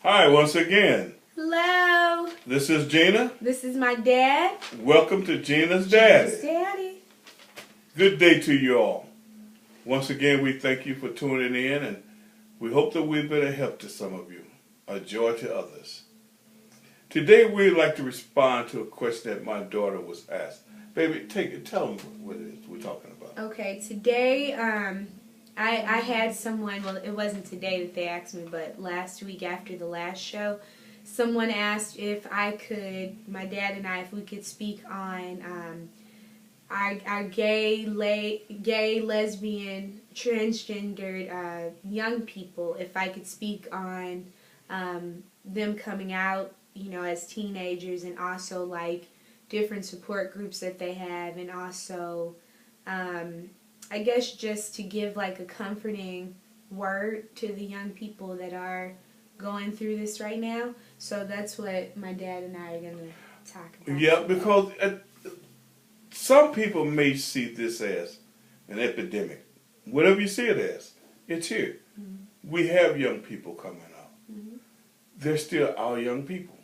Hi, once again. Hello. This is Gena. This is my dad. Welcome to Gena's Daddy. Gena's Daddy. Good day to you all. Once again, we thank you for tuning in, and we hope that we've been a help to some of you, a joy to others. Today, we'd like to respond to a question that my daughter was asked. Baby, tell them what it is we're talking about. Okay, today, I had someone, well, it wasn't today that they asked me, but last week after the last show, someone asked if I could, my dad and I, if we could speak on our gay, lesbian, transgendered young people, if I could speak on them coming out, you know, as teenagers, and also like different support groups that they have, and also I guess just to give like a comforting word to the young people that are going through this right now. So that's what my dad and I are going to talk about. Yeah, because some people may see this as an epidemic. Whatever you see it as, it's here. Mm-hmm. We have young people coming out. Mm-hmm. They're still our young people.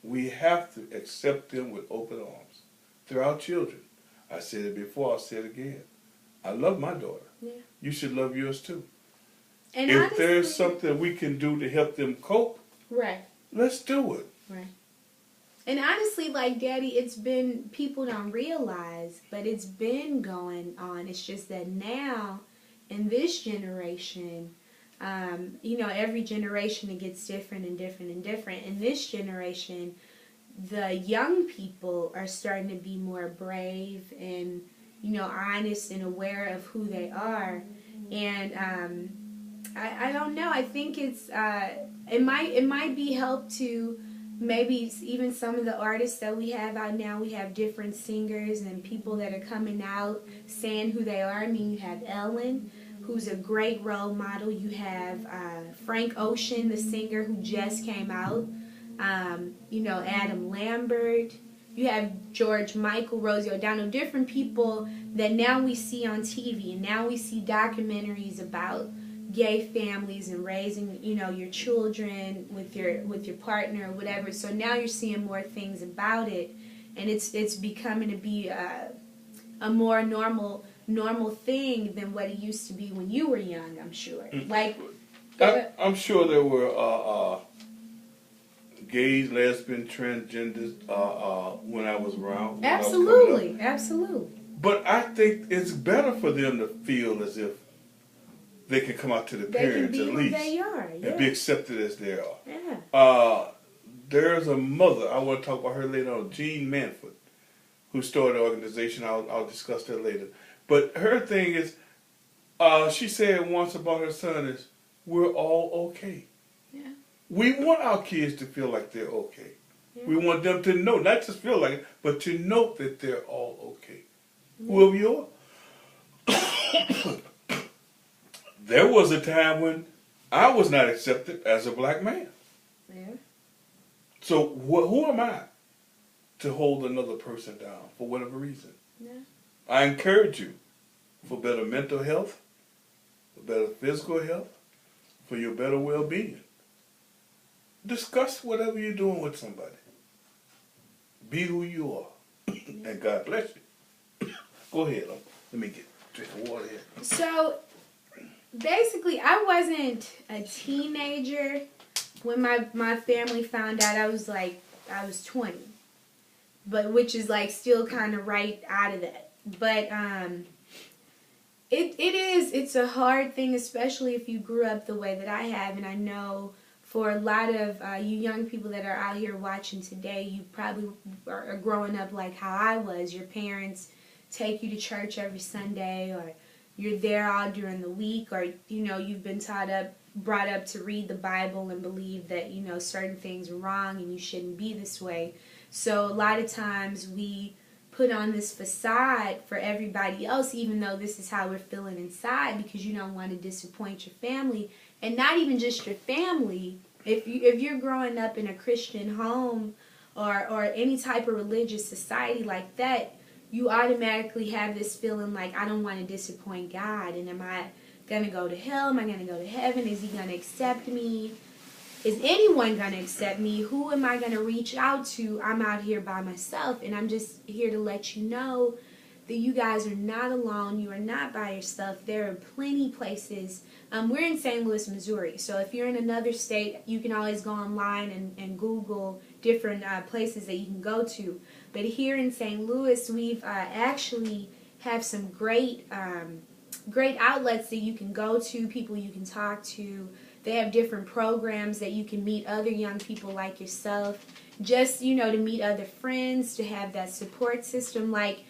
We have to accept them with open arms. They're our children. I said it before, I'll say it again. I love my daughter. Yeah. You should love yours too. And if honestly, there's something we can do to help them cope, right, let's do it. Right. And honestly, like, Daddy, it's been, people don't realize, but it's been going on. It's just that now, in this generation, you know, every generation it gets different and different and different. In this generation, the young people are starting to be more brave and, you know, honest and aware of who they are. And I don't know. I think it's it might be help to maybe even some of the artists that we have out now. We have different singers and people that are coming out saying who they are. I mean, you have Ellen, who's a great role model. You have Frank Ocean, the singer who just came out. You know, Adam Lambert. You have George Michael, Rosie O'Donnell, different people that now we see on TV, and now we see documentaries about gay families and raising, you know, your children with your partner or whatever. So now you're seeing more things about it, and it's becoming to be a more normal thing than what it used to be when you were young. I'm sure. Like, I'm sure there were gays, lesbian, transgenders when I was around. Absolutely, absolutely. But I think it's better for them to feel as if they can come out to the parents at least, they are, yeah, and be accepted as they are. Yeah. There's a mother, I want to talk about her later on, Jean Manford, who started an organization. I'll discuss that later. But her thing is, she said once about her son is, we're all okay. Yeah. We want our kids to feel like they're okay. Yeah. We want them to know, not just feel like it, but to know that they're all okay. Yeah. Whoever you are. There was a time when I was not accepted as a black man. Yeah. So who am I to hold another person down for whatever reason? Yeah. I encourage you for better mental health, for better physical health, for your better well-being. Discuss whatever you're doing with somebody. Be who you are. And God bless you. Go ahead. Let me drink the water here. So, basically, I wasn't a teenager when my family found out. I was 20. But, which is like still kind of right out of that. But, it's a hard thing, especially if you grew up the way that I have. And I know for a lot of you young people that are out here watching today, you probably are growing up like how I was. Your parents take you to church every Sunday, or you're there all during the week, or, you know, you've been brought up to read the Bible and believe that, you know, certain things are wrong and you shouldn't be this way. So a lot of times we put on this facade for everybody else, even though this is how we're feeling inside, because you don't want to disappoint your family. And not even just your family. If you're growing up in a Christian home or any type of religious society like that, you automatically have this feeling like, I don't want to disappoint God. And am I going to go to hell? Am I going to go to heaven? Is he going to accept me? is anyone going to accept me? Who am I going to reach out to? I'm out here by myself, and I'm just here to let you know that you guys are not alone. You are not by yourself. There are plenty places. We're in St. Louis, Missouri, so if you're in another state, you can always go online and Google different places that you can go to. But here in St. Louis, we've actually have some great great outlets that you can go to, people you can talk to. They have different programs that you can meet other young people like yourself, just, you know, to meet other friends, to have that support system. Like,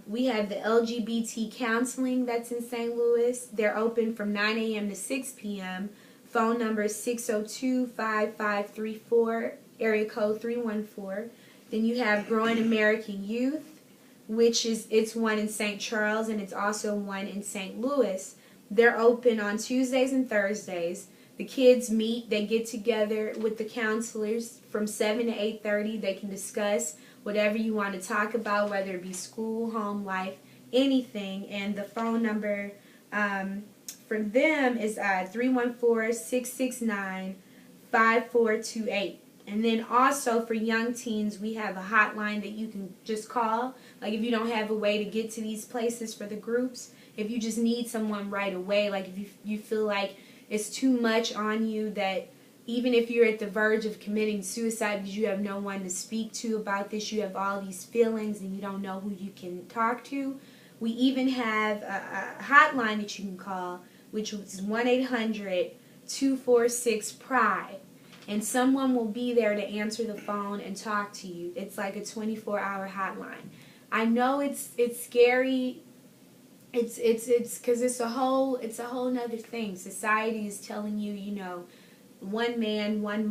we have the LGBT counseling that's in St. Louis. They're open from 9 a.m. to 6 p.m. Phone number is 602-5534, area code 314. Then you have Growing American Youth, which it's one in St. Charles, and it's also one in St. Louis. They're open on Tuesdays and Thursdays. The kids meet, they get together with the counselors from 7 to 8:30. They can discuss whatever you want to talk about, whether it be school, home life, anything. And the phone number for them is 314-669-5428. And then also for young teens, we have a hotline that you can just call. Like if you don't have a way to get to these places for the groups, if you just need someone right away, like if you feel like it's too much on you, that even if you're at the verge of committing suicide because you have no one to speak to about this, you have all these feelings and you don't know who you can talk to, we even have a hotline that you can call, which is 1-800-246-PRIDE. And someone will be there to answer the phone and talk to you. It's like a 24-hour hotline. I know it's scary. It's because it's a whole nother thing. Society is telling you, you know, one man, one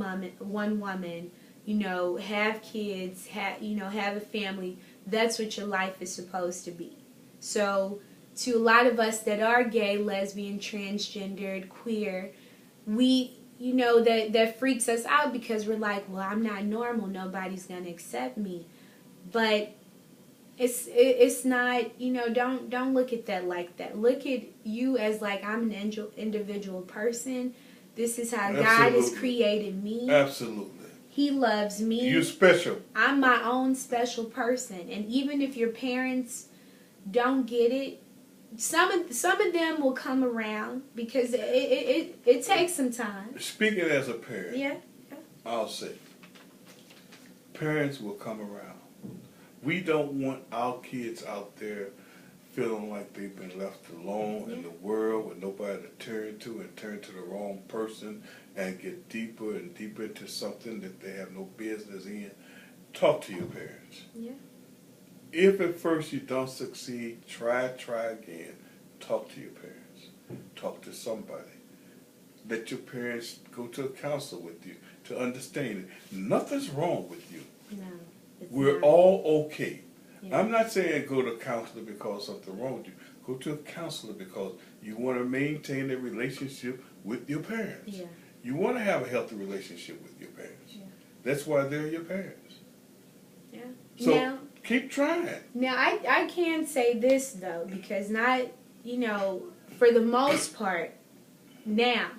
woman, you know, have kids, have a family. That's what your life is supposed to be. So to a lot of us that are gay, lesbian, transgendered, queer, you know, that freaks us out because we're like, well, I'm not normal. Nobody's going to accept me. But it's not, you know, don't look at that like that. Look at you as like, I'm an individual person. This is how God has created me. Absolutely. He loves me. You're special. I'm my own special person. And even if your parents don't get it, some of them will come around because it takes some time. Speaking as a parent, Yeah. I'll say, parents will come around. We don't want our kids out there feeling like they've been left alone in the world with nobody to turn to and turn to the wrong person and get deeper and deeper into something that they have no business in. Talk to your parents. Yeah. If at first you don't succeed, try again. Talk to your parents. Talk to somebody. Let your parents go to a counselor with you to understand it. Nothing's wrong with you. No. We're all okay. Yeah. I'm not saying go to a counselor because something's wrong with you. Go to a counselor because you want to maintain a relationship with your parents. Yeah. You want to have a healthy relationship with your parents. Yeah. That's why they're your parents. Yeah. So now, keep trying. Now, I can say this, though, because not, you know, for the most part, now,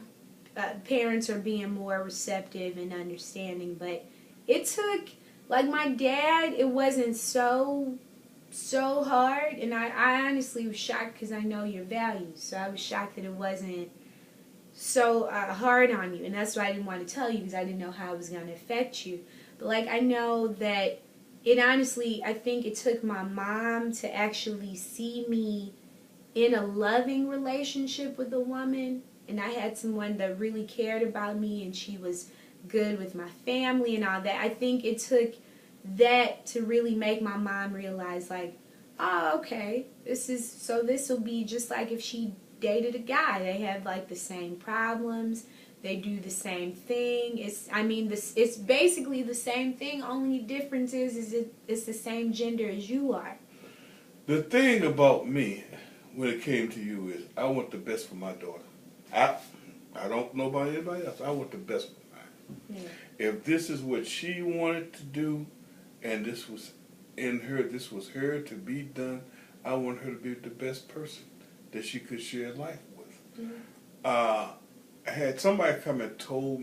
parents are being more receptive and understanding, but it took, like my dad, it wasn't so hard, and I honestly was shocked because I know your values, so I was shocked that it wasn't so hard on you, and that's why I didn't want to tell you because I didn't know how it was going to affect you. But like I know that it honestly, I think it took my mom to actually see me in a loving relationship with a woman, and I had someone that really cared about me, and she was good with my family and all that. I think it took that to really make my mom realize, like, oh, okay, this will be just like if she dated a guy. They have like the same problems. They do the same thing. It's basically the same thing. Only difference is it's the same gender as you are. The thing about me, when it came to you, is I want the best for my daughter. I don't know about anybody else. I want the best for mine. Yeah. If this is what she wanted to do, and this was her to be done, I want her to be the best person that she could share life with. Mm-hmm. I had somebody come and told me